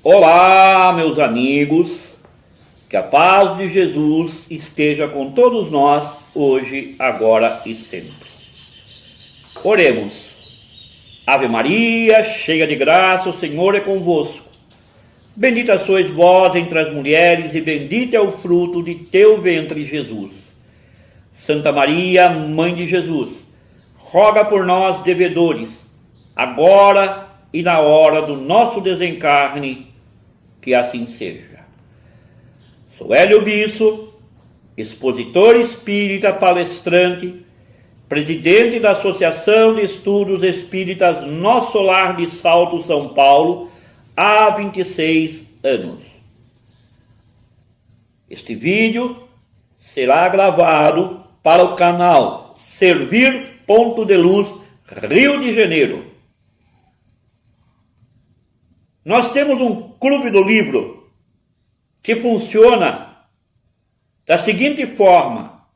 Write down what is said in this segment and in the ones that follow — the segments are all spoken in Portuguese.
Olá, meus amigos, que a paz de Jesus esteja com todos nós, hoje, agora e sempre. Oremos. Ave Maria, cheia de graça, o Senhor é convosco. Bendita sois vós entre as mulheres, e bendito é o fruto de teu ventre, Jesus. Santa Maria, Mãe de Jesus, roga por nós, devedores, agora e na hora do nosso desencarne, que assim seja. Sou Hélio Bisso, expositor espírita, palestrante, presidente da Associação de Estudos Espíritas Nosso Lar de Salto, São Paulo, há 26 anos. Este vídeo será gravado para o canal Servir Ponto de Luz, Rio de Janeiro. Nós temos um clube do livro que funciona da seguinte forma: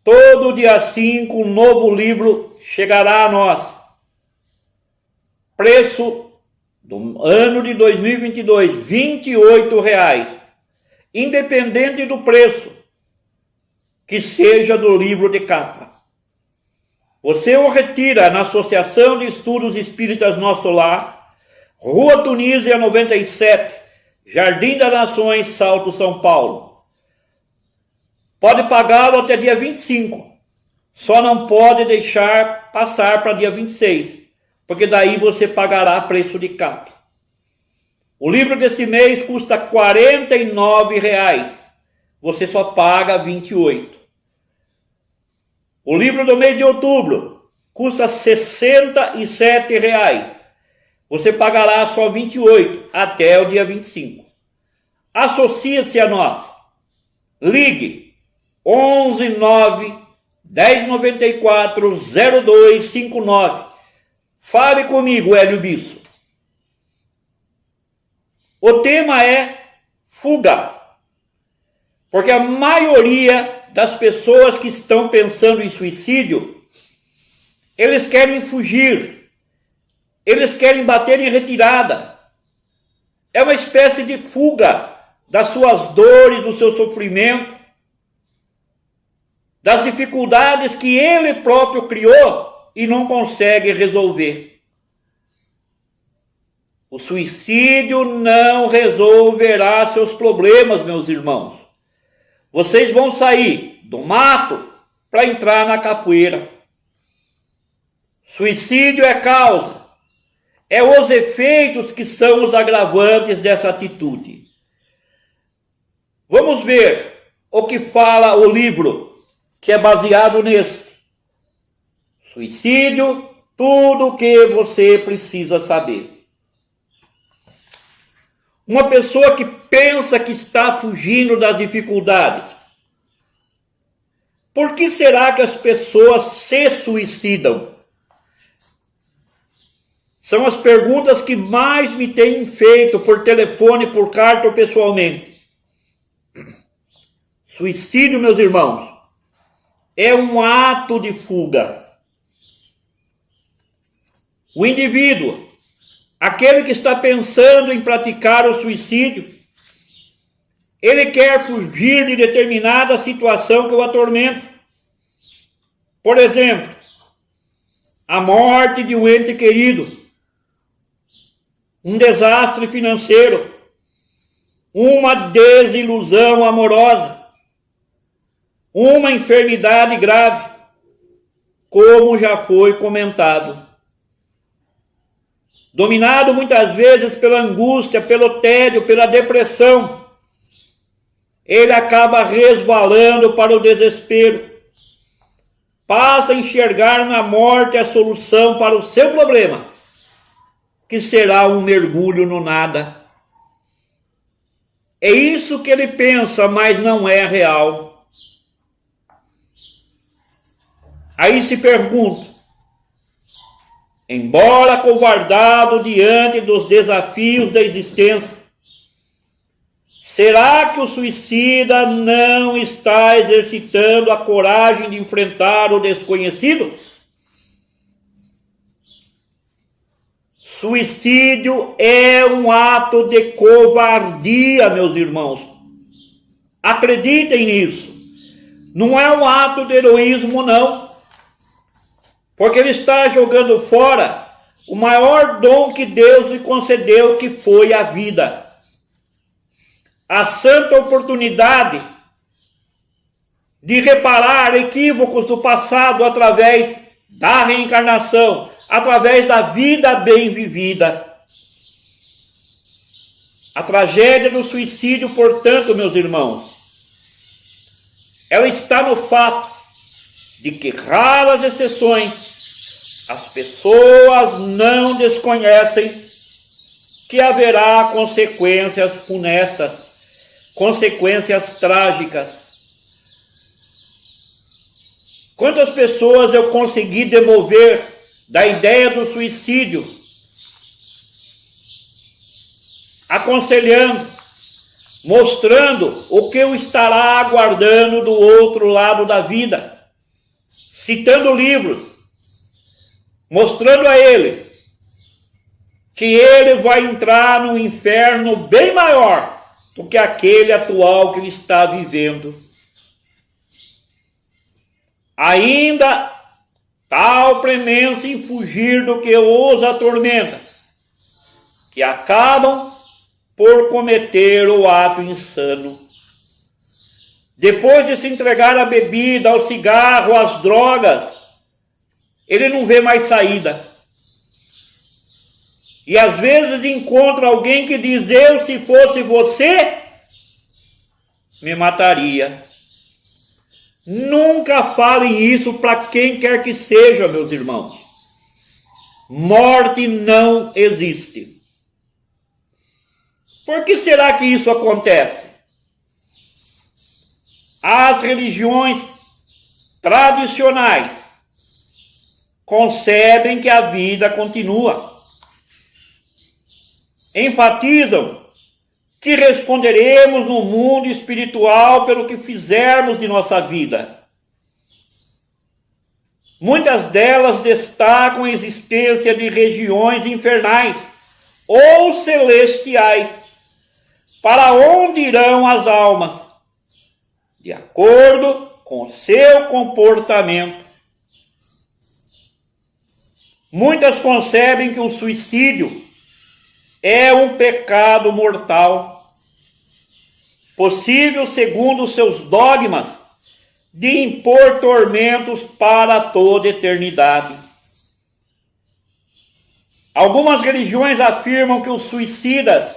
todo dia 5 um novo livro chegará a nós. Preço do ano de 2022, R$ 28,00. Independente do preço, que seja do livro de capa. Você o retira na Associação de Estudos Espíritas Nosso Lar, Rua Tunísia 97, Jardim das Nações, Salto, São Paulo. Pode pagá-lo até dia 25. Só não pode deixar passar para dia 26, porque daí você pagará preço de capa. O livro desse mês custa R$ 49,00. Você só paga R$ 28. O livro do mês de outubro custa R$ 67,00. Você pagará só 28 até o dia 25. Associe-se a nós. Ligue 11 9 1094 0259. Fale comigo, Hélio Bisso. O tema é fuga. Porque a maioria das pessoas que estão pensando em suicídio, eles querem fugir. Eles querem bater em retirada. É uma espécie de fuga das suas dores, do seu sofrimento, das dificuldades que ele próprio criou e não consegue resolver. O suicídio não resolverá seus problemas, meus irmãos. Vocês vão sair do mato para entrar na capoeira. Suicídio é causa. É os efeitos que são os agravantes dessa atitude. Vamos ver o que fala o livro, que é baseado neste. Suicídio, tudo o que você precisa saber. Uma pessoa que pensa que está fugindo das dificuldades. Por que será que as pessoas se suicidam? São as perguntas que mais me têm feito por telefone, por carta ou pessoalmente. Suicídio, meus irmãos, é um ato de fuga. O indivíduo, aquele que está pensando em praticar o suicídio, ele quer fugir de determinada situação que o atormenta. Por exemplo, a morte de um ente querido, um desastre financeiro, uma desilusão amorosa, uma enfermidade grave, como já foi comentado. Dominado muitas vezes pela angústia, pelo tédio, pela depressão, ele acaba resvalando para o desespero. Passa a enxergar na morte a solução para o seu problema, que será um mergulho no nada. É isso que ele pensa, mas não é real. Aí se pergunta, embora acovardado diante dos desafios da existência, será que o suicida não está exercitando a coragem de enfrentar o desconhecido? Suicídio é um ato de covardia, meus irmãos. Acreditem nisso. Não é um ato de heroísmo, não. Porque ele está jogando fora o maior dom que Deus lhe concedeu, que foi a vida. A santa oportunidade de reparar equívocos do passado através da reencarnação, através da vida bem vivida. A tragédia do suicídio, portanto, meus irmãos, ela está no fato de que, raras exceções, as pessoas não desconhecem que haverá consequências funestas, consequências trágicas. Quantas pessoas eu consegui demover da ideia do suicídio, aconselhando, mostrando o que o estará aguardando do outro lado da vida, citando livros, mostrando a ele que ele vai entrar num inferno bem maior do que aquele atual que ele está vivendo. Ainda tal premência em fugir do que os atormenta, que acabam por cometer o ato insano. Depois de se entregar à bebida, ao cigarro, às drogas, ele não vê mais saída. E às vezes encontra alguém que diz: eu, se fosse você, me mataria. Nunca falem isso para quem quer que seja, meus irmãos. Morte não existe. Por que será que isso acontece? As religiões tradicionais concebem que a vida continua. Enfatizam que responderemos no mundo espiritual pelo que fizermos de nossa vida. Muitas delas destacam a existência de regiões infernais ou celestiais, para onde irão as almas, de acordo com seu comportamento. Muitas concebem que o suicídio é um pecado mortal, possível, segundo os seus dogmas, de impor tormentos para toda a eternidade. Algumas religiões afirmam que os suicidas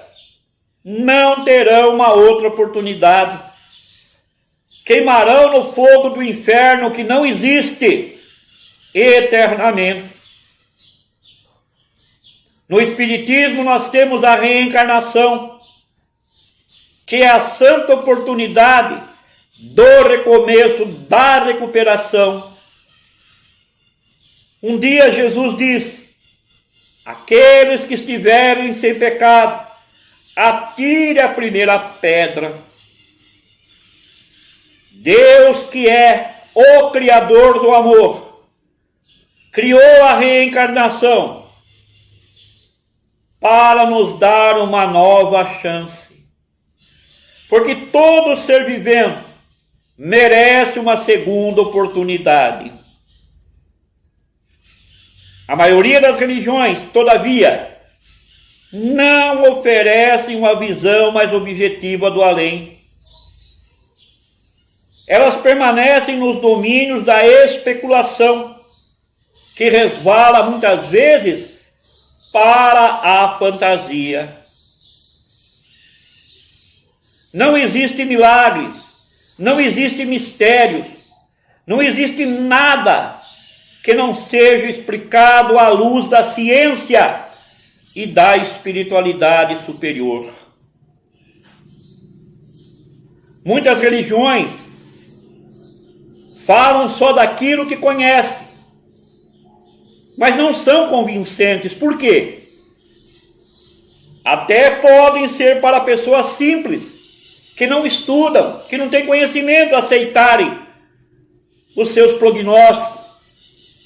não terão uma outra oportunidade. Queimarão no fogo do inferno que não existe eternamente. No Espiritismo nós temos a reencarnação, que é a santa oportunidade do recomeço, da recuperação. Um dia Jesus disse: aqueles que estiverem sem pecado, atire a primeira pedra. Deus, que é o Criador do amor, criou a reencarnação para nos dar uma nova chance. Porque todo ser vivente merece uma segunda oportunidade. A maioria das religiões, todavia, não oferecem uma visão mais objetiva do além. Elas permanecem nos domínios da especulação, que resvala muitas vezes para a fantasia. Não existem milagres, não existem mistérios, não existe nada que não seja explicado à luz da ciência e da espiritualidade superior. Muitas religiões falam só daquilo que conhecem, mas não são convincentes. Por quê? Até podem ser para pessoas simples, que não estudam, que não têm conhecimento, aceitarem os seus prognósticos,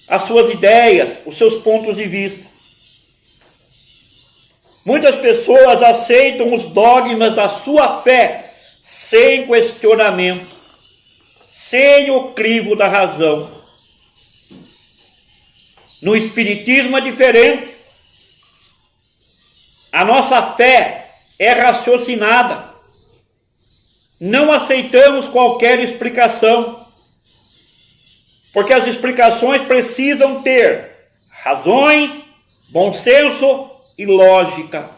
as suas ideias, os seus pontos de vista. Muitas pessoas aceitam os dogmas da sua fé sem questionamento, sem o crivo da razão. No Espiritismo é diferente. A nossa fé é raciocinada. Não aceitamos qualquer explicação, porque as explicações precisam ter razões, bom senso e lógica.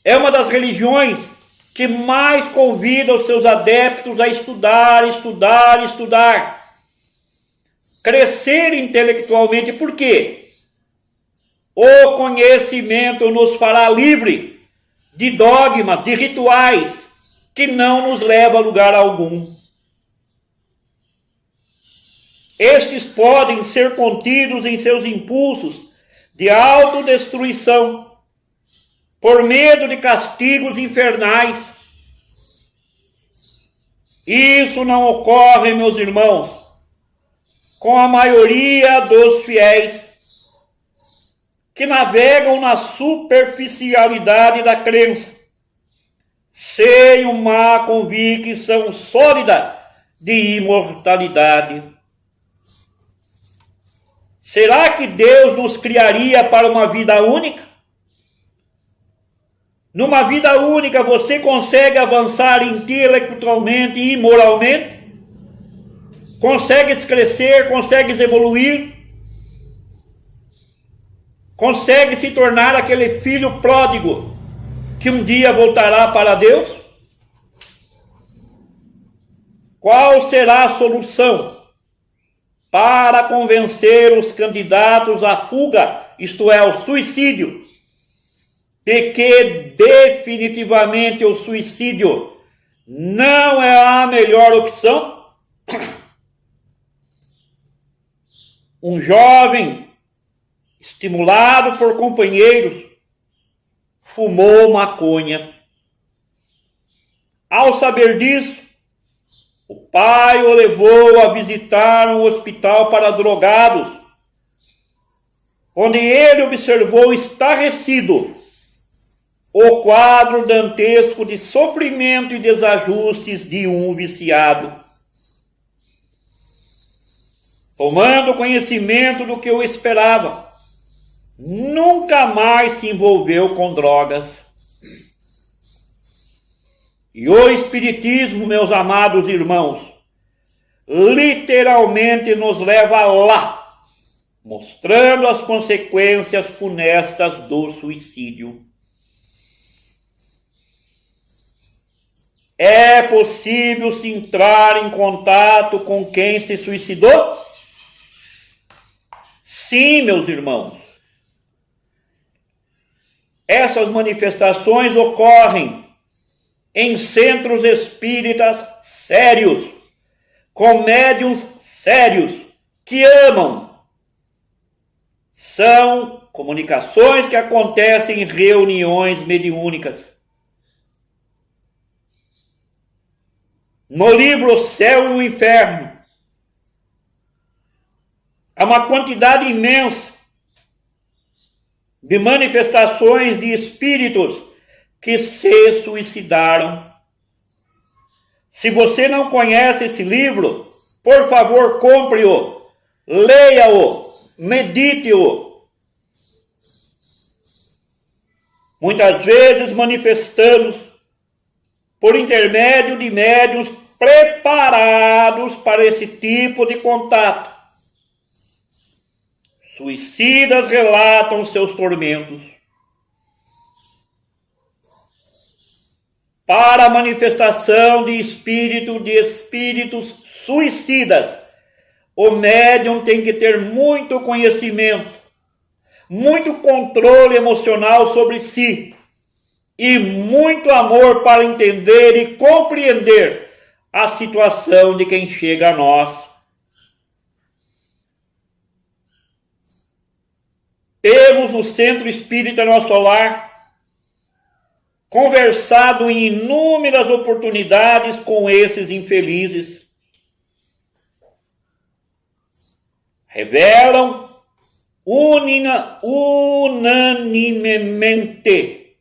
É uma das religiões que mais convida os seus adeptos a estudar, estudar, estudar. Crescer intelectualmente, por quê? O conhecimento nos fará livre de dogmas, de rituais, que não nos levam a lugar algum. Estes podem ser contidos em seus impulsos de autodestruição, por medo de castigos infernais. Isso não ocorre, meus irmãos, com a maioria dos fiéis, que navegam na superficialidade da crença, sem uma convicção sólida de imortalidade. Será que Deus nos criaria para uma vida única? Numa vida única você consegue avançar intelectualmente e moralmente? Consegues crescer, consegues evoluir? Consegue se tornar aquele filho pródigo que um dia voltará para Deus? Qual será a solução para convencer os candidatos à fuga, isto é, ao suicídio, de que definitivamente o suicídio não é a melhor opção? Um jovem, estimulado por companheiros, fumou maconha. Ao saber disso, o pai o levou a visitar um hospital para drogados, onde ele observou estarrecido o quadro dantesco de sofrimento e desajustes de um viciado. Tomando conhecimento do que eu esperava, nunca mais se envolveu com drogas. E o Espiritismo, meus amados irmãos, literalmente nos leva lá, mostrando as consequências funestas do suicídio. É possível se entrar em contato com quem se suicidou? Sim, meus irmãos. Essas manifestações ocorrem em centros espíritas sérios, com médiuns sérios, que amam. São comunicações que acontecem em reuniões mediúnicas. No livro O Céu e o Inferno, há uma quantidade imensa de manifestações de espíritos que se suicidaram. Se você não conhece esse livro, por favor, compre-o, leia-o, medite-o. Muitas vezes manifestamos por intermédio de médiuns preparados para esse tipo de contato. Suicidas relatam seus tormentos. Para a manifestação de espíritos suicidas, o médium tem que ter muito conhecimento, muito controle emocional sobre si e muito amor para entender e compreender a situação de quem chega a nós. Temos no Centro Espírita Nosso Lar conversado em inúmeras oportunidades com esses infelizes. Revelam unanimemente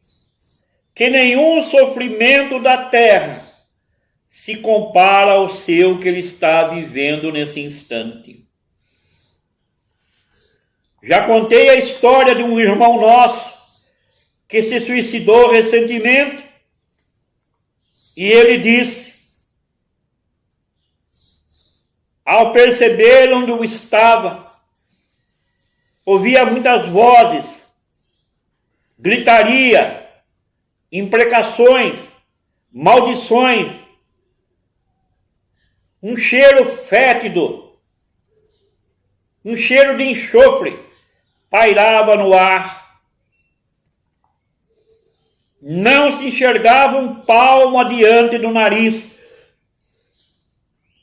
que nenhum sofrimento da terra se compara ao seu que ele está vivendo nesse instante. Já contei a história de um irmão nosso que se suicidou recentemente e ele disse, ao perceber onde eu estava, ouvia muitas vozes, gritaria, imprecações, maldições, um cheiro fétido, um cheiro de enxofre pairava no ar. Não se enxergava um palmo adiante do nariz.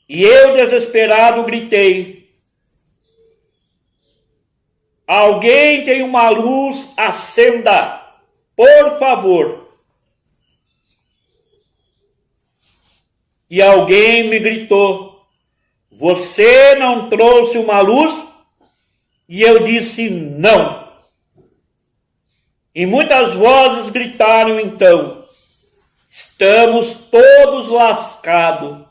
E eu, desesperado, gritei: alguém tem uma luz, acenda, por favor. E alguém me gritou: você não trouxe uma luz? E eu disse: não. E muitas vozes gritaram então: estamos todos lascados,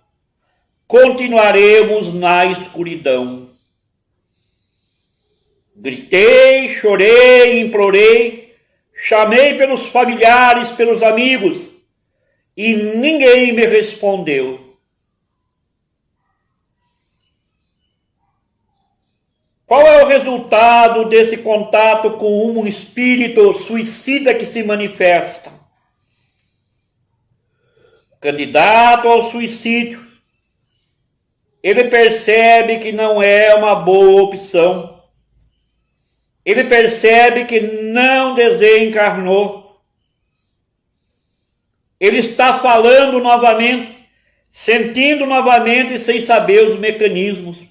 continuaremos na escuridão. Gritei, chorei, implorei, chamei pelos familiares, pelos amigos, e ninguém me respondeu. Qual é o resultado desse contato com um espírito suicida que se manifesta? O candidato ao suicídio, ele percebe que não é uma boa opção. Ele percebe que não desencarnou. Ele está falando novamente, sentindo novamente sem saber os mecanismos.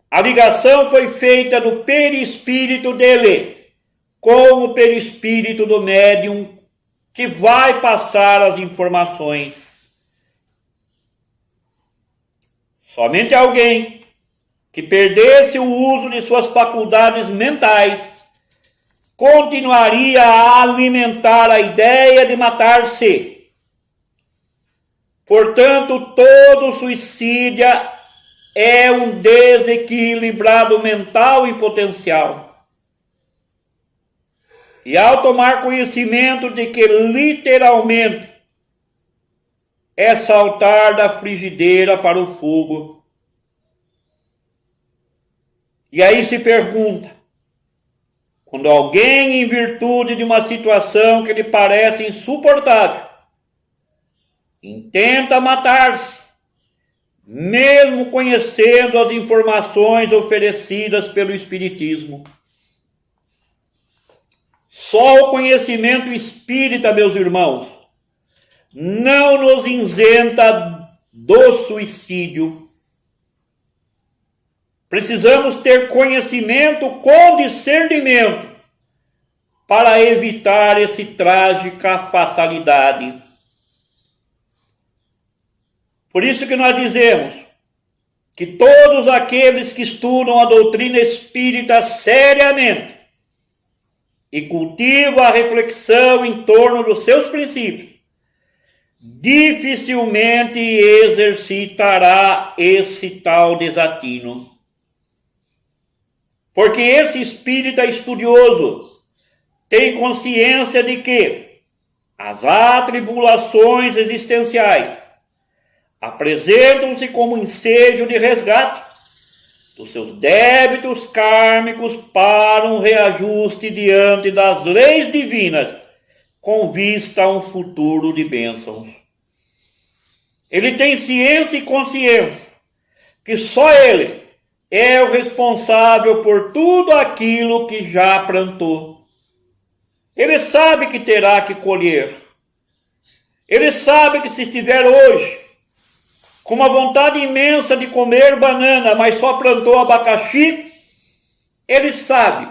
A ligação foi feita do perispírito dele com o perispírito do médium que vai passar as informações. Somente alguém que perdesse o uso de suas faculdades mentais continuaria a alimentar a ideia de matar-se. Portanto, todo suicídio é um desequilibrado mental e potencial. E ao tomar conhecimento de que literalmente é saltar da frigideira para o fogo. E aí se pergunta, quando alguém, em virtude de uma situação que lhe parece insuportável, intenta matar-se, mesmo conhecendo as informações oferecidas pelo Espiritismo. Só o conhecimento espírita, meus irmãos, não nos isenta do suicídio. Precisamos ter conhecimento com discernimento para evitar essa trágica fatalidade. Por isso que nós dizemos que todos aqueles que estudam a doutrina espírita seriamente e cultivam a reflexão em torno dos seus princípios, dificilmente exercitará esse tal desatino. Porque esse espírita estudioso tem consciência de que as atribulações existenciais apresentam-se como ensejo de resgate dos seus débitos kármicos para um reajuste diante das leis divinas, com vista a um futuro de bênçãos. Ele tem ciência e consciência que só ele é o responsável por tudo aquilo que já plantou. Ele sabe que terá que colher. Ele sabe que se estiver hoje com uma vontade imensa de comer banana, mas só plantou abacaxi, ele sabe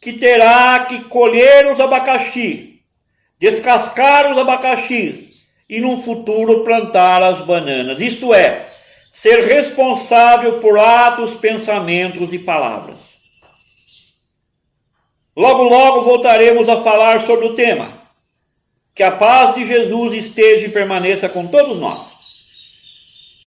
que terá que colher os abacaxi, descascar os abacaxi e no futuro plantar as bananas. Isto é, ser responsável por atos, pensamentos e palavras. Logo, logo voltaremos a falar sobre o tema. Que a paz de Jesus esteja e permaneça com todos nós.